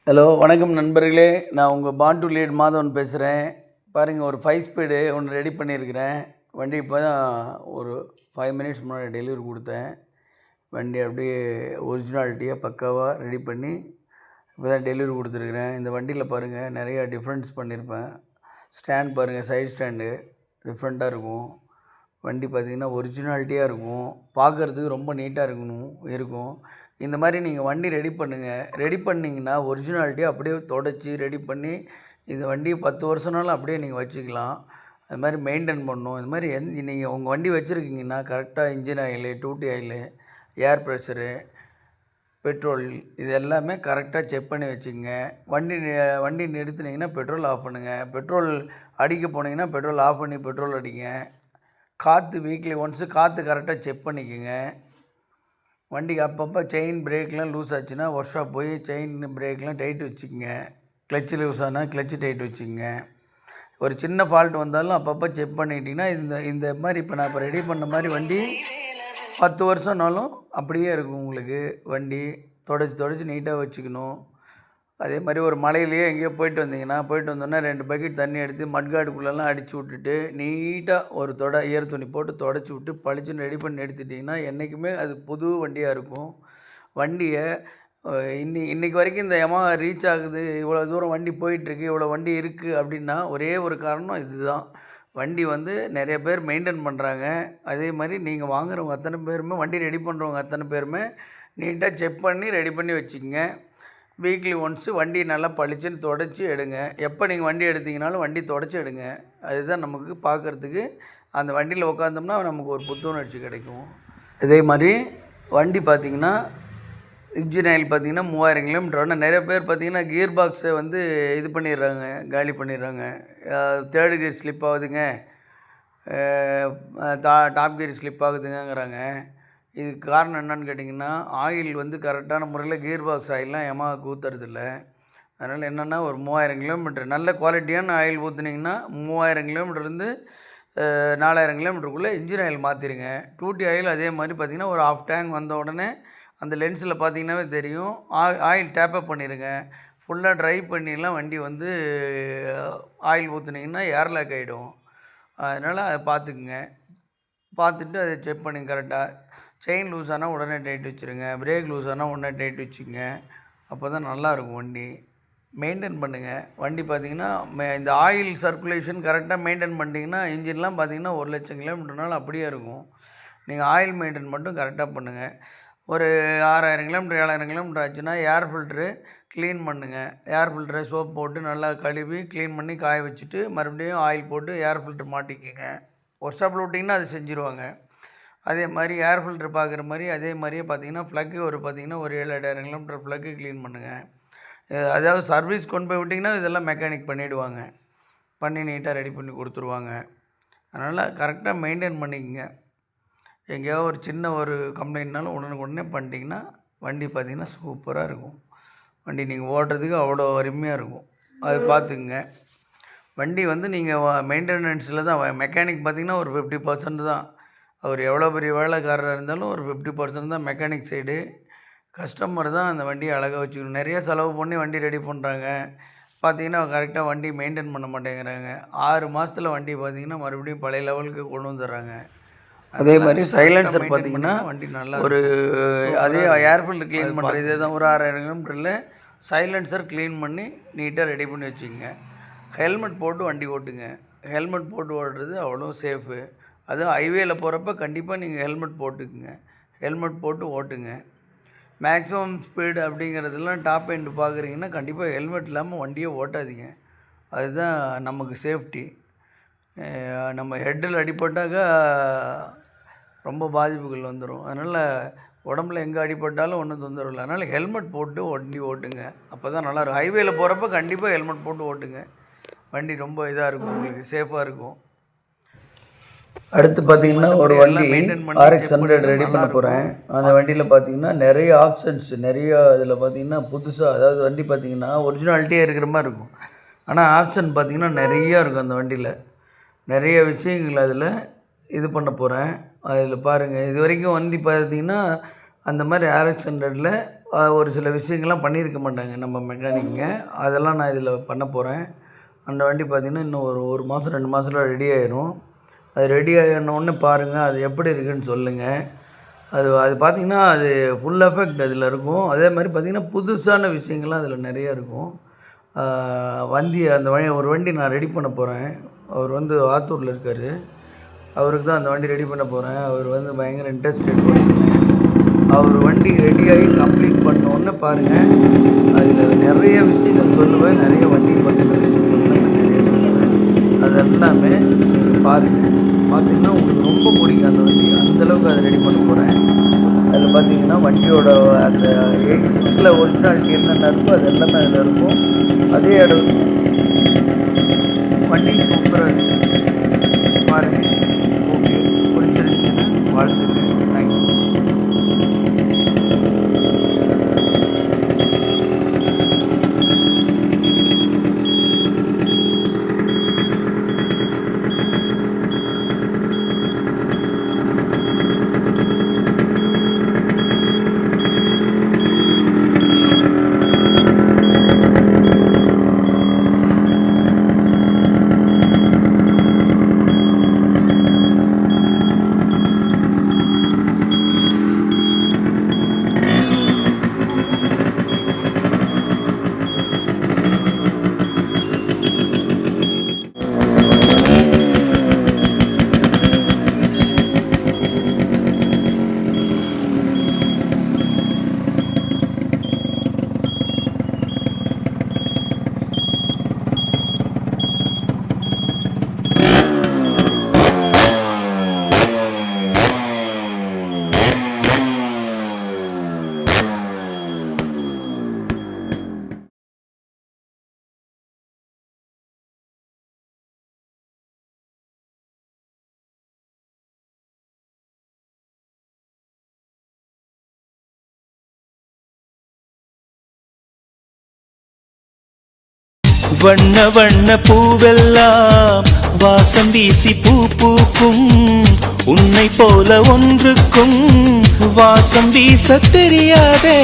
Hello வணக்கம் நண்பர்களே. நான் உங்கள் பாண்ட் டு லீட் மாதவன் பேசுகிறேன். பாருங்கள், ஒரு 5 ஸ்பீடு ஒன்று ரெடி பண்ணியிருக்கிறேன். வண்டி இப்போ தான் ஒரு 5 மினிட்ஸ் முன்னாடி டெலிவரி கொடுத்தேன். வண்டி அப்படியே ஒரிஜினாலிட்டியாக பக்காவாக ரெடி பண்ணி இப்போ தான் டெலிவரி கொடுத்துருக்குறேன். இந்த வண்டியில் பாருங்கள், நிறையா டிஃப்ரென்ஸ் பண்ணியிருப்பேன். ஸ்டாண்ட் பாருங்கள், சைடு ஸ்டாண்டு டிஃப்ரெண்ட்டாக இருக்கும். வண்டி பார்த்திங்கன்னா ஒரிஜினாலிட்டியாக இருக்கும். பார்க்குறதுக்கு ரொம்ப நீட்டாக இருக்கும். இந்த மாதிரி நீங்கள் வண்டி ரெடி பண்ணுங்கள். ரெடி பண்ணிங்கன்னா ஒரிஜினாலிட்டியாக அப்படியே தொடச்சி ரெடி பண்ணி இந்த வண்டி 10 வருஷம்னாலும் அப்படியே நீங்கள் வச்சுக்கலாம். அது மாதிரி மெயின்டைன் பண்ணணும். இது மாதிரி நீங்கள் உங்கள் வண்டி வச்சுருக்கீங்கன்னா கரெக்டாக இன்ஜின் ஆயிலு, டூட்டி ஆயிலு, ஏர் ப்ரெஷரு, பெட்ரோல் இது எல்லாமே கரெக்டாக செக் பண்ணி வச்சுக்கங்க. வண்டி நிறுத்துனீங்கன்னா பெட்ரோல் ஆஃப் பண்ணுங்கள். பெட்ரோல் அடிக்க போனீங்கன்னா பெட்ரோல் ஆஃப் பண்ணி பெட்ரோல் அடிங்க. காற்று வீக்லி ஒன்ஸு காற்று கரெக்டாக செக் பண்ணிக்கோங்க. வண்டிக்கு அப்பப்போ செயின் பிரேக்லாம் லூஸ் ஆச்சுன்னா ஒர்க் ஷாப் போய் செயின் பிரேக்லாம் டைட் வச்சுக்கோங்க. கிளச்சு லூஸ் ஆனால் கிளச்சு டைட் வச்சுக்கோங்க. ஒரு சின்ன ஃபால்ட் வந்தாலும் அப்பப்போ செக் பண்ணிக்கிட்டிங்கன்னா இந்த மாதிரி இப்போ நான் ரெடி பண்ண மாதிரி வண்டி 10 வருஷம்னாலும் அப்படியே இருக்கும். உங்களுக்கு வண்டி தொடச்சி நீட்டாக வச்சுக்கணும். அதே மாதிரி ஒரு மலையிலேயே எங்கேயோ போயிட்டு வந்தோன்னா 2 பக்கெட் தண்ணி எடுத்து மட்காடுக்குள்ளெல்லாம் அடித்து விட்டுட்டு நீட்டாக ஒரு ஈர துணி போட்டு தொடச்சி விட்டு பளிச்சுன்னு ரெடி பண்ணி எடுத்துட்டிங்கன்னா என்றைக்குமே அது புது வண்டியாக இருக்கும். வண்டியை இன்றைக்கி வரைக்கும் இந்த Yamaha ரீச் ஆகுது, இவ்வளோ தூரம் வண்டி போயிட்டுருக்கு, இவ்வளோ வண்டி இருக்குது அப்படின்னா ஒரே ஒரு காரணம் இதுதான். வண்டி நிறைய பேர் மெயின்டைன் பண்ணுறாங்க. அதே மாதிரி நீங்கள் வாங்குறவங்க அத்தனை பேருமே, வண்டி ரெடி பண்ணுறவங்க அத்தனை பேருமே நீட்டாக செக் பண்ணி ரெடி பண்ணி வச்சுக்கோங்க. வீக்லி ஒன்ஸு வண்டி நல்லா பளிச்சுன்னு தொடச்சி எடுங்க. எப்போ நீங்கள் வண்டி எடுத்தீங்கனாலும் வண்டி தொடச்சி எடுங்க. அதுதான் நமக்கு பார்க்குறதுக்கு அந்த வண்டியில் உட்காந்தோம்னா நமக்கு ஒரு புத்துணர்ச்சி கிடைக்கும். இதே மாதிரி வண்டி பார்த்திங்கன்னா இன்ஜின் ஆயில் பார்த்திங்கன்னா 3000 கிலோமீட்டர். ஆனால் நிறைய பேர் பார்த்திங்கன்னா கியர் பாக்ஸை இது பண்ணிடுறாங்க, காலி பண்ணிடுறாங்க. 3rd கியர் ஸ்லிப் ஆகுதுங்க, டாப் கியர் ஸ்லிப் ஆகுதுங்கிறாங்க. இதுக்கு காரணம் என்னன்னு கேட்டிங்கன்னா, ஆயில் கரெக்டான முறையில் கியர் பாக்ஸ் ஆயிலெலாம் Yamaha ஊற்றுறதில்ல. அதனால் என்னென்னா, ஒரு 3000 கிலோமீட்டர் நல்ல குவாலிட்டியான ஆயில் ஊற்றுனீங்கன்னா 3000 கிலோமீட்டர்லேருந்து 4000 கிலோமீட்டருக்குள்ளே இன்ஜின் ஆயில் மாற்றிடுங்க. டூட்டி ஆயில் அதே மாதிரி பார்த்திங்கன்னா ஒரு 1/2 டேங்க் வந்த உடனே அந்த லென்ஸில் பார்த்திங்கன்னாவே தெரியும். ஆயில் டேப்பப் பண்ணிடுங்க. ஃபுல்லாக ட்ரை பண்ணிலாம் வண்டி ஆயில் ஊற்றுனீங்கன்னா ஏர்லாக் ஆகிடும். அதனால் அதை பார்த்துக்குங்க. பார்த்துட்டு அதை செக் பண்ணுங்க கரெக்டாக. செயின் லூஸ் ஆனால் உடனே டைட் வச்சுருங்க. பிரேக் லூஸ் ஆனால் உடனே டைட் வச்சுக்கோங்க. அப்போ தான் நல்லாயிருக்கும் வண்டி. மெயின்டைன் பண்ணுங்கள். வண்டி பார்த்திங்கன்னா இந்த ஆயில் சர்க்குலேஷன் கரெக்டாக மெயின்டைன் பண்ணிட்டீங்கன்னா இன்ஜின்லாம் பார்த்திங்கன்னா 1,00,000 கிலோமீட்டர்னாலும் அப்படியே இருக்கும். நீங்கள் ஆயில் மெயின்டைன் மட்டும் கரெக்டாக பண்ணுங்கள். ஒரு 6000 கிலோமீட்டர் 7000 கிலோமீட்டர் ஆச்சுன்னா ஏர் ஃபில்ட்ரு க்ளீன் பண்ணுங்கள். ஏர் ஃபில்டரை சோப் போட்டு நல்லா கழுவி க்ளீன் பண்ணி காய வச்சுட்டு மறுபடியும் ஆயில் போட்டு ஏர் ஃபில்ட்ரு மாட்டிக்கோங்க. ஒர்க் ஷாப்பில் விட்டிங்கன்னா அது செஞ்சுருவாங்க. அதே மாதிரி ஏர் ஃபில்ட்ரு பார்க்குற மாதிரி அதே மாதிரியே பார்த்திங்கன்னா ஃப்ளக்கு ஒரு 7-8,000 கிலோமீட்டர் ஃப்ளக்கு க்ளீன் பண்ணுங்கள். அதாவது சர்வீஸ் கொண்டு போய் விட்டிங்கன்னா இதெல்லாம் மெக்கானிக் பண்ணிவிடுவாங்க. பண்ணி நீட்டாக ரெடி பண்ணி கொடுத்துருவாங்க. அதனால் கரெக்டாக மெயின்டைன் பண்ணிக்கங்க. எங்கேயாவது ஒரு சின்ன ஒரு கம்ப்ளைண்ட்னாலும் உடனே பண்ணிட்டீங்கன்னா வண்டி பார்த்திங்கன்னா சூப்பராக இருக்கும். வண்டி நீங்கள் ஓட்டுறதுக்கு அவ்வளோ அருமையாக இருக்கும். அது பார்த்துக்குங்க. வண்டி நீங்கள் மெயின்டெனன்ஸில் தான் மெக்கானிக் பார்த்திங்கன்னா ஒரு 50% தான். அவர் எவ்வளோ பெரிய வேலைக்காரராக இருந்தாலும் ஒரு 50% தான் மெக்கானிக் சைடு. கஸ்டமர் தான் அந்த வண்டியை அழகாக வச்சுக்கணும். நிறைய செலவு பண்ணி வண்டி ரெடி பண்ணுறாங்க. பார்த்திங்கன்னா கரெக்டாக வண்டி மெயின்டைன் பண்ண மாட்டேங்கிறாங்க. 6 மாதத்தில் வண்டி பார்த்திங்கன்னா மறுபடியும் பழைய லெவலுக்கு கொண்டு வந்துடுறாங்க. அதே மாதிரி சைலன்சர் பார்த்திங்கன்னா வண்டி நல்லா ஒரு அதே ஏர் ஃபில்டர் க்ளீன் பண்ணுறது இதே தான். ஒரு 6000 கிலோமீட்டரில் சைலன்சர் க்ளீன் பண்ணி நீட்டாக ரெடி பண்ணி வச்சுக்கோங்க. ஹெல்மெட் போட்டு வண்டி ஓட்டுங்க. ஹெல்மெட் போட்டு ஓட்டுறது அவ்வளோ சேஃபு. அதுவும் ஹைவேயில் போகிறப்ப கண்டிப்பாக நீங்கள் ஹெல்மெட் போட்டுக்குங்க. ஹெல்மெட் போட்டு ஓட்டுங்க. மேக்ஸிமம் ஸ்பீடு அப்படிங்கிறதுலாம் டாப் எண்டு பார்க்குறீங்கன்னா கண்டிப்பாக ஹெல்மெட் இல்லாமல் வண்டியை ஓட்டாதீங்க. அதுதான் நமக்கு சேஃப்டி. நம்ம ஹெட்டில் அடிபட்டாக்கா ரொம்ப பாதிப்புகள் வந்துடும். அதனால் உடம்புல எங்கே அடிபட்டாலும் ஒன்றும் தொந்தரவு இல்லை. அதனால் ஹெல்மெட் போட்டு வண்டி ஓட்டுங்க. அப்போ தான் நல்லாயிருக்கும். ஹைவேயில் போகிறப்ப கண்டிப்பாக ஹெல்மெட் போட்டு ஓட்டுங்க. வண்டி ரொம்ப இதாக இருக்கும், உங்களுக்கு சேஃபாக இருக்கும். அடுத்து பார்த்திங்கன்னா ஒரு வண்டி RX 100 ரெடி பண்ண போகிறேன். அந்த வண்டியில் பார்த்திங்கன்னா நிறைய ஆப்ஷன்ஸ் இதில் பார்த்திங்கன்னா புதுசாக, அதாவது வண்டி பார்த்திங்கன்னா ஒரிஜினாலிட்டியாக இருக்கிற மாதிரி இருக்கும். ஆனால் ஆப்ஷன் பார்த்திங்கன்னா நிறையா இருக்கும். அந்த வண்டியில் நிறைய விஷயங்கள் அதில் இது பண்ண போகிறேன். அதில் பாருங்கள், இது வரைக்கும் வண்டி பார்த்திங்கன்னா அந்த மாதிரி RX 100ல் ஒரு சில விஷயங்கள்லாம் பண்ணியிருக்க மாட்டாங்க நம்ம மெக்கானிக்குங்க. அதெல்லாம் நான் இதில் பண்ண போகிறேன். அந்த வண்டி பார்த்திங்கன்னா இன்னும் ஒரு மாதம் 2 மாதத்தில் ரெடி ஆயிடும். அது ரெடி ஆகினோடனே பாருங்கள், அது எப்படி இருக்குதுன்னு சொல்லுங்கள். அது பார்த்திங்கன்னா அது ஃபுல் எஃபெக்ட் அதில் இருக்கும். அதே மாதிரி பார்த்திங்கன்னா புதுசான விஷயங்கள்லாம் அதில் நிறைய இருக்கும். ஒரு வண்டி நான் ரெடி பண்ண போகிறேன். அவர் வந்து ஆத்தூரில் இருக்கார். அவருக்கு தான் அந்த வண்டி ரெடி பண்ண போகிறேன். அவர் வந்து பயங்கர இன்ட்ரெஸ்டட் பர்சன். அவர் வண்டி ரெடியாகி கம்ப்ளீட் பண்ணோன்னே பாருங்கள், அதில் நிறைய விஷயங்கள் சொல்லுவேன். நிறைய வண்டி பற்றின விஷயங்கள்லாம் நான் நிறைய சொல்லுவேன். அதெல்லாமே நீங்கள் பாருங்கள். பார்த்திங்கன்னா உங்களுக்கு ரொம்ப பிடிக்கும் அந்த வண்டி. அந்தளவுக்கு அதை ரெடி பண்ண போகிறேன். அதில் பார்த்திங்கன்னா வண்டியோட அந்த 86ல் ஒரிஜினாலிட்டி என்னென்ன இருக்கோ அது எல்லாமே அதில் இருக்கும். அதே இடம் வண்டி சூப்பராக இருக்குது. பாருங்கள். ஓகே, பிடிச்சிருந்துச்சுன்னா வாழ்த்துக்கள். தேங்க்யூ. வண்ண வண்ண பூவெல்லாம் வாசம் வீசி பூ பூக்கும். உன்னை போல ஒன்றுக்கும் வாசம் வீச தெரியாதே.